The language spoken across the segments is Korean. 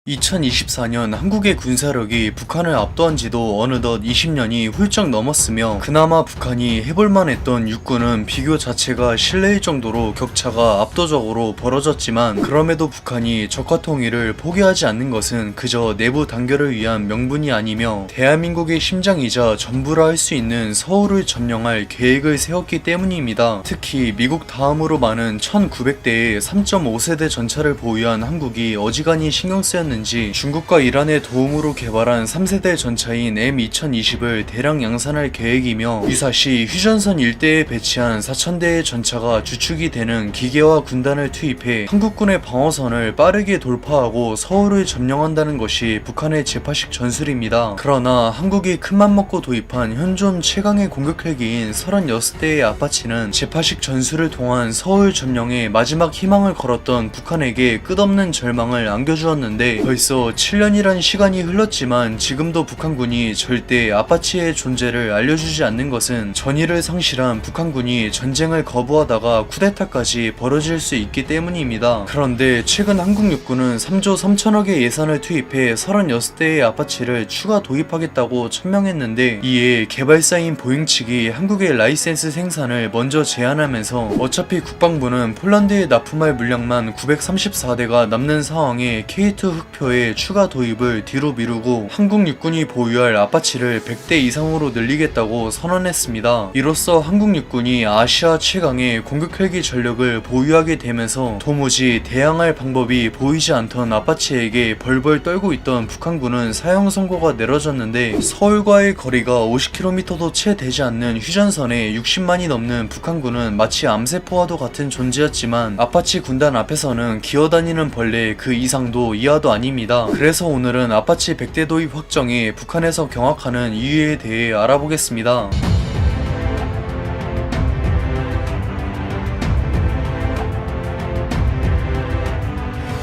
2024년 한국의 군사력이 북한을 압도한 지도 어느덧 20년이 훌쩍 넘었으며 그나마 북한이 해볼만 했던 육군은 비교 자체가 실례일 정도로 격차가 압도적으로 벌어졌지만 그럼에도 북한이 적화 통일을 포기하지 않는 것은 그저 내부 단결을 위한 명분이 아니며 대한민국의 심장이자 전부라 할 수 있는 서울을 점령할 계획을 세웠기 때문입니다. 특히 미국 다음으로 많은 1900대의 3.5세대 전차를 보유한 한국이 어지간히 신경 쓰였는지 중국과 이란의 도움으로 개발한 3세대 전차인 M2020을 대량 양산할 계획이며 유사시 휴전선 일대에 배치한 4000대의 전차가 주축이 되는 기계화 군단을 투입해 한국군의 방어선을 빠르게 돌파하고 서울을 점령한다는 것이 북한의 제8식 전술입니다. 그러나 한국이 큰맘 먹고 도입한 현존 최강의 공격 헬기인 36대의 아파치는 제8식 전술을 통한 서울 점령에 마지막 희망을 걸었던 북한에게 끝없는 절망을 안겨주었는데 벌써 7년이란 시간이 흘렀지만 지금도 북한군이 절대 아파치의 존재를 알려주지 않는 것은 전의를 상실한 북한군이 전쟁을 거부하다가 쿠데타까지 벌어질 수 있기 때문입니다. 그런데 최근 한국 육군은 3조 3천억의 예산을 투입해 36대의 아파치를 추가 도입하겠다고 천명했는데 이에 개발사인 보잉 측이 한국의 라이센스 생산을 먼저 제한하면서 어차피 국방부는 폴란드에 납품할 물량만 934대가 남는 상황에 K2 흑표의 추가 도입을 뒤로 미루고 한국 육군이 보유할 아파치를 100대 이상으로 늘리겠다고 선언했습니다. 이로써 한국 육군이 아시아 최강의 공격 헬기 전력을 보유하게 되면서 도무지 대항할 방법이 보이지 않던 아파치에게 벌벌 떨고 있던 북한군은 사형 선고가 내려졌는데 서울과의 거리가 50km도 채 되지 않는 휴전선에 60만이 넘는 북한군은 마치 암세포와도 같은 존재였지만 아파치 군단 앞에서는 기어다니는 벌레 그 이상도 이하도 아닙니다. 그래서 오늘은 아파치 100대 도입 확정이 북한에서 경악하는 이유에 대해 알아보겠습니다.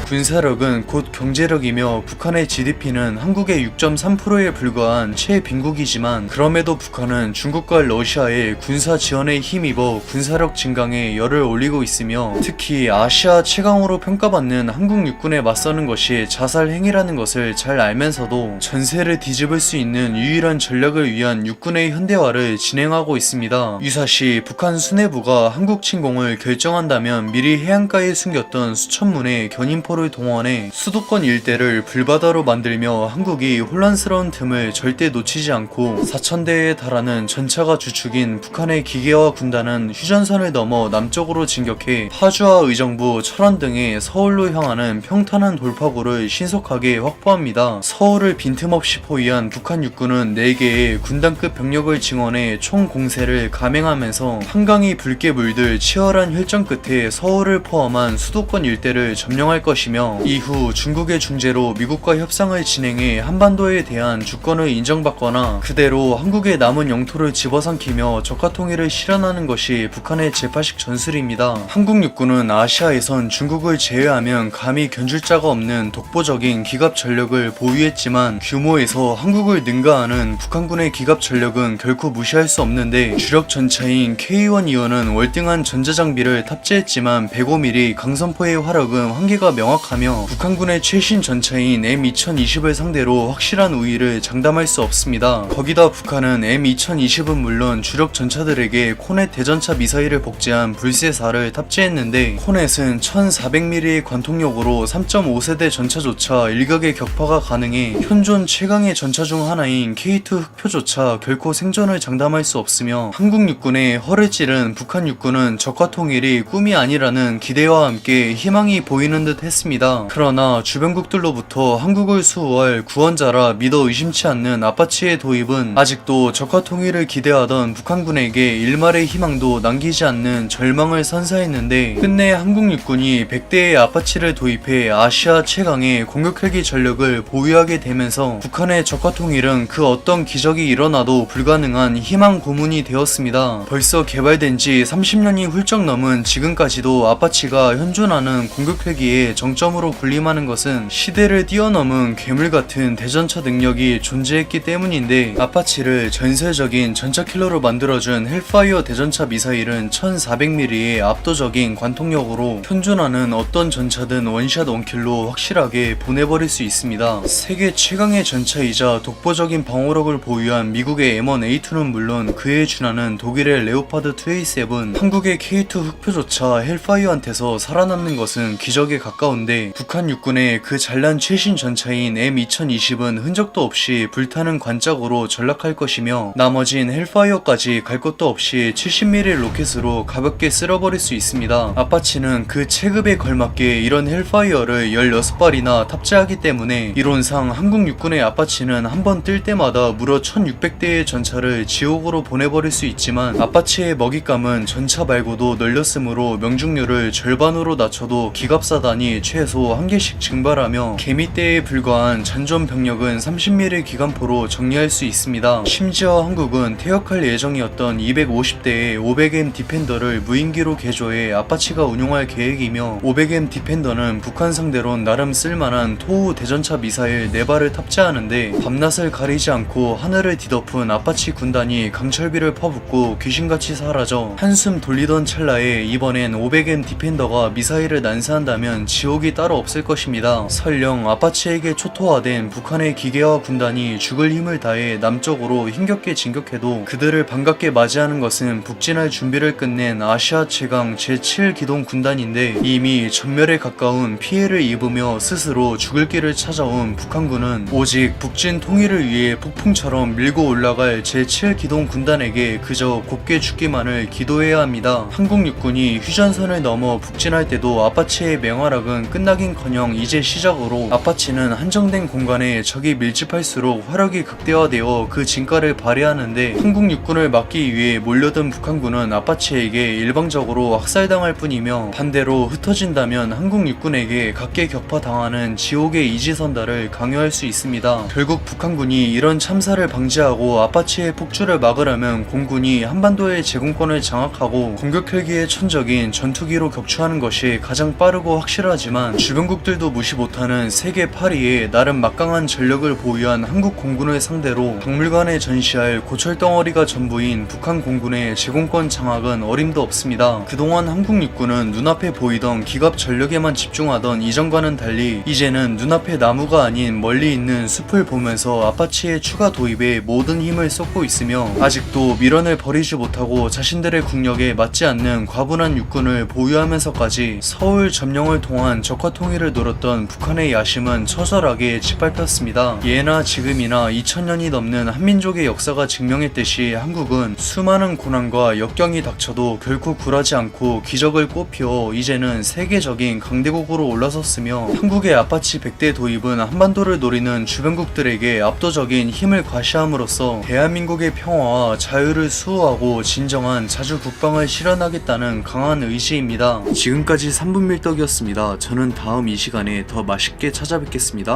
군사력은 곧 경제력이며 북한의 GDP는 한국의 6.3%에 불과한 최빈국이지만 그럼에도 북한은 중국과 러시아의 군사 지원에 힘입어 군사력 증강에 열을 올리고 있으며 특히 아시아 최강으로 평가받는 한국 육군에 맞서는 것이 자살 행위라는 것을 잘 알면서도 전세를 뒤집을 수 있는 유일한 전략을 위한 육군의 현대화를 진행하고 있습니다. 유사시 북한 수뇌부가 한국 침공을 결정한다면 미리 해안가에 숨겼던 수천 문의 견인포를 동원해 수도권 일대를 불바다로 만들며 한국이 혼란스러운 틈을 절대 놓치지 않고 4000대에 달하는 전차가 주축인 북한의 기계화 군단은 휴전선을 넘어 남쪽으로 진격해 파주와 의정부, 철원 등의 서울로 향하는 평탄한 돌파구를 신속하게 확보합니다. 서울을 빈틈없이 포위한 북한 육군은 4개의 군단급 병력을 증원해 총 공세를 감행하면서 한강이 붉게 물들 치열한 혈전 끝에 서울을 포함한 수도권 일대를 점령할 것이며 이후 중국의 중재로 미국과 협상을 진행해 한반도에 대한 주권을 인정받거나 그대로 한국의 남은 영토를 집어삼키며 적화 통일을 실현하는 것이 북한의 제8식 전술입니다. 한국 육군은 아시아에선 중국을 제외하면 감히 견줄 자가 없는 독보적인 기갑 전력을 보유했지만 규모에서 한국을 능가하는 북한군의 기갑 전력은 결코 무시할 수 없는데 주력 전차인 K1-2호는 월등한 전자장비를 탑재했지만 105mm 강선포의 화력은 한계가 명확하며 북한군의 최신 전차인 M2020을 상대로 확실한 우위를 장담할 수 없습니다. 거기다 북한은 M2020은 물론 주력 전차들에게 코넷 대전차 미사일을 복제한 불세4를 탑재했는데 코넷은 1400mm의 관통력으로 3.5세대 전차조차 일격의 격파가 가능해 현존 최강의 전차 중 하나인 K2 흑표조차 결코 생존을 장담할 수 없으며 한국 육군의 허를 찌른 북한 육군은 적화 통일이 꿈이 아니라는 기대와 함께 희망이 보이는 듯 했습니다. 그러나 주변국들로부터 한국을 수호할 구원자라 믿어 의심치 않는 아파치의 도입은 아직도 적화 통일을 기대하던 북한군에게 일말의 희망도 남기지 않는 절망을 선사했는데 끝내 한국 육군이 100대의 아파치를 도입해 아시아 최강의 공격 헬기 전력을 보유하게 되면서 북한의 적화 통일은 그 어떤 기적이 일어나도 불가능한 희망 고문이 되었습니다. 벌써 개발된 지 30년이 훌쩍 넘은 지금까지도 아파치가 현존하는 공격 헬기의 정체 장점으로 군림하는 것은 시대를 뛰어넘은 괴물같은 대전차 능력이 존재했기 때문인데, 아파치를 전설적인 전차 킬러로 만들어준 헬파이어 대전차 미사일은 1400mm의 압도적인 관통력으로 현존하는 어떤 전차든 원샷 원킬로 확실하게 보내버릴 수 있습니다. 세계 최강의 전차이자 독보적인 방어력을 보유한 미국의 M1A2는 물론 그에 준하는 독일의 레오파드 2A7, 한국의 K2 흑표조차 헬파이어한테서 살아남는 것은 기적에 가까운데, 북한 육군의 그 잘난 최신 전차인 M2020은 흔적도 없이 불타는 관짝으로 전락할 것이며, 나머진 헬파이어까지 갈 것도 없이 70mm 로켓으로 가볍게 쓸어버릴 수 있습니다. 아파치는 그 체급에 걸맞게 이런 헬파이어를 16발이나 탑재하기 때문에 이론상 한국 육군의 아파치는 한 번 뜰 때마다 무려 1600대의 전차를 지옥으로 보내버릴 수 있지만, 아파치의 먹잇감은 전차 말고도 널렸으므로 명중률을 절반으로 낮춰도 기갑사단이 최소 1개씩 증발하며 개미떼에 불과한 잔존 병력은 30mm 기관포로 정리할 수 있습니다. 심지어 한국은 퇴역할 예정이었던 250대의 500M 디펜더를 무인기로 개조해 아파치가 운용할 계획이며, 500M 디펜더는 북한 상대론 나름 쓸만한 토우 대전차 미사일 4발을 탑재하는데, 밤낮을 가리지 않고 하늘을 뒤덮은 아파치 군단이 강철비를 퍼붓고 귀신같이 사라져 한숨 돌리던 찰나에 이번엔 500M 디펜더가 미사일을 난사한다면 지옥이 따로 없을 것입니다. 설령 아파치에게 초토화된 북한의 기계화 군단이 죽을 힘을 다해 남쪽으로 힘겹게 진격해도 그들을 반갑게 맞이하는 것은 북진할 준비를 끝낸 아시아 최강 제7기동 군단인데, 이미 전멸에 가까운 피해를 입으며 스스로 죽을 길을 찾아온 북한군은 오직 북진 통일을 위해 폭풍처럼 밀고 올라갈 제7기동 군단에게 그저 곱게 죽기만을 기도해야 합니다. 한국 육군이 휴전선을 넘어 북진할 때도 아파치의 맹활약은 끝나긴커녕 이제 시작으로 아파치는 한정된 공간에 적이 밀집할수록 화력이 극대화되어 그 진가를 발휘하는데, 한국 육군을 막기 위해 몰려든 북한군은 아파치에게 일방적으로 학살당할 뿐이며, 반대로 흩어진다면 한국 육군에게 각계격파당하는 지옥의 이지선다를 강요할 수 있습니다. 결국 북한군이 이런 참사를 방지하고 아파치의 폭주를 막으려면 공군이 한반도의 제공권을 장악하고 공격 헬기의 천적인 전투기로 격추하는 것이 가장 빠르고 확실하지만, 주변국들도 무시 못하는 세계 8위의 나름 막강한 전력을 보유한 한국 공군을 상대로 박물관에 전시할 고철덩어리가 전부인 북한 공군의 제공권 장악은 어림도 없습니다. 그동안 한국 육군은 눈앞에 보이던 기갑 전력에만 집중하던 이전과는 달리 이제는 눈앞에 나무가 아닌 멀리 있는 숲을 보면서 아파치의 추가 도입에 모든 힘을 쏟고 있으며, 아직도 미련을 버리지 못하고 자신들의 국력에 맞지 않는 과분한 육군을 보유하면서까지 서울 점령을 통한 적화 통일을 노렸던 북한의 야심은 처절하게 짓밟혔습니다. 예나 지금이나 2000년이 넘는 한민족의 역사가 증명했듯이 한국은 수많은 고난과 역경이 닥쳐도 결코 굴하지 않고 기적을 꽃피워 이제는 세계적인 강대국으로 올라섰으며, 한국의 아파치 100대 도입은 한반도를 노리는 주변국들에게 압도적인 힘을 과시함으로써 대한민국의 평화와 자유를 수호하고 진정한 자주 국방을 실현하겠다는 강한 의지입니다. 지금까지 3분 밀떡이었습니다. 저는 다음 이 시간에 더 맛있게 찾아뵙겠습니다.